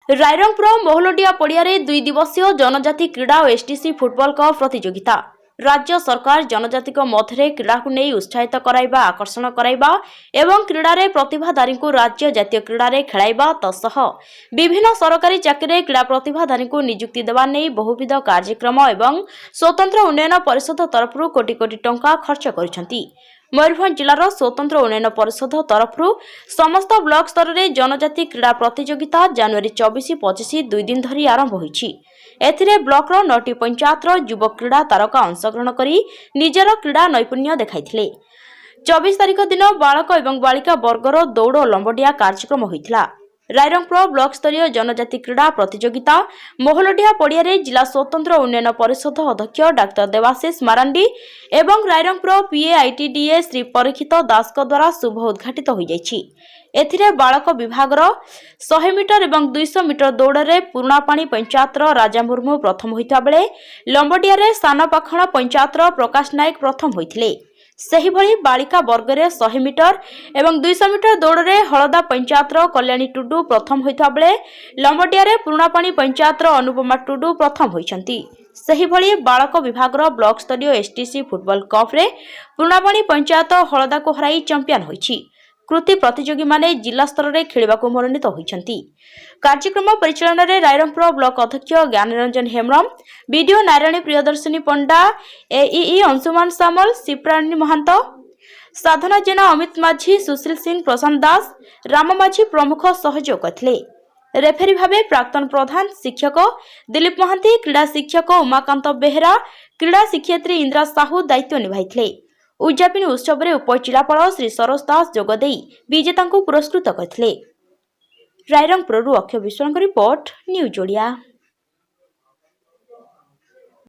रायरंगपुर मोहलडिया पड़ियारे 2 दिवसीय जनजाति क्रीड़ा और एसटीसी फुटबॉल कप प्रतियोगिता। राज्य सरकार जनजाति मध्य क्रीड़ा को नहीं उत्साहित कराइबा, आकर्षण कराइबा एवं क्रीड़ा रे प्रतिभाधारी को राज्य जातीय क्रीड़ा रे खेलाइबा तसह विभिन्न सरकारी चाकरी क्रीड़ा प्रतिभाधारी को नियुक्ति देवा नहीं बहुविध कार्यक्रम एवं स्वतंत्र उन्नयन परिषद तरफ कोटी कोटी टंका खर्च करिसेंती। मयूरभंज जिलार स्वतंत्र उन्नयन परिषद तरफ समस्त ब्लॉक स्तर में जनजाति क्रीड़ा प्रतियोगिता जनवरी 24-25 2 दिन धरी आरंभ होईछि। एथिरे ब्लॉक रो 9टी पंचायत युवा क्रीड़ा तारका अंशग्रहण करी निजर क्रीड़ा नैपुण्य देखाइथिले। 24 तारिख दिन बालक एवं बालिका वर्गर दौड़ और लंबडिया कार्यक्रम होइथिला। रायरंगपुर ब्लॉक स्तरीय जनजाति क्रीड़ा प्रतियोगिता मोहलडिया पड़ियारे जिला स्वतंत्र उन्नयन परिषद अध्यक्ष डाक्टर देवाशीष मारांडी एवं रायरंगपुर पीएआईटीडीए श्री परीक्षित दास द्वारा शुभ उद्घाटित हो जाइछि। एथिरे बालक विभागर 100 मीटर एवं 200 मीटर दौड़ रे पुरापाणी पंचायत राजा मुर्मू प्रथम होइता बेले लंबडिया सानपाखण पंचायत प्रकाश नायक प्रथम होइथिले। सही भली बालिका वर्ग रे 100 मीटर एवं 200 मीटर दौड़ रे हलदा पंचायत कल्याणी टुडू प्रथम होइता बेले लंबडिया पुरापाणी पंचायत अनुपमा टुडू प्रथम होइछंती। सही भली बालक विभागर ब्लॉक स्तरीय एसटीसी फुटबॉल कप रे पुरापाणी पंचायत हलदा को हराई चैंपियन होइछि। कृति प्रतियोगी माने जिला स्तर में खेलने को मनोनीत होइछंती। कार्यक्रम परिचालन में रायरंगपुर ब्लॉक अध्यक्ष ज्ञानरंजन हेम्रम, वीडियो नारायणी प्रियदर्शिनी पंडा, एईई अंशुमान सामल, शिप्राणी महंत, साधना जेना, अमित माझी, सुशील सिंह, प्रशांत दास, राम माझी प्रमुख सहयोग करथिले। रेफरी भावे प्राक्तन प्रधान शिक्षक दिलीप महांती, क्रीड़ा शिक्षक उमाकांत बेहेरा, क्रीड़ा शिक्षयित्री इंदिरा साहू दायित्व निभाइथिले। उद्यापन उत्सव में उपजिलापाल श्री सरोज दास जोगदे विजेता को पुरस्कृत करथिले। रायरंगपुर अक्षय विश्वास रिपोर्ट न्यूज ओडिया।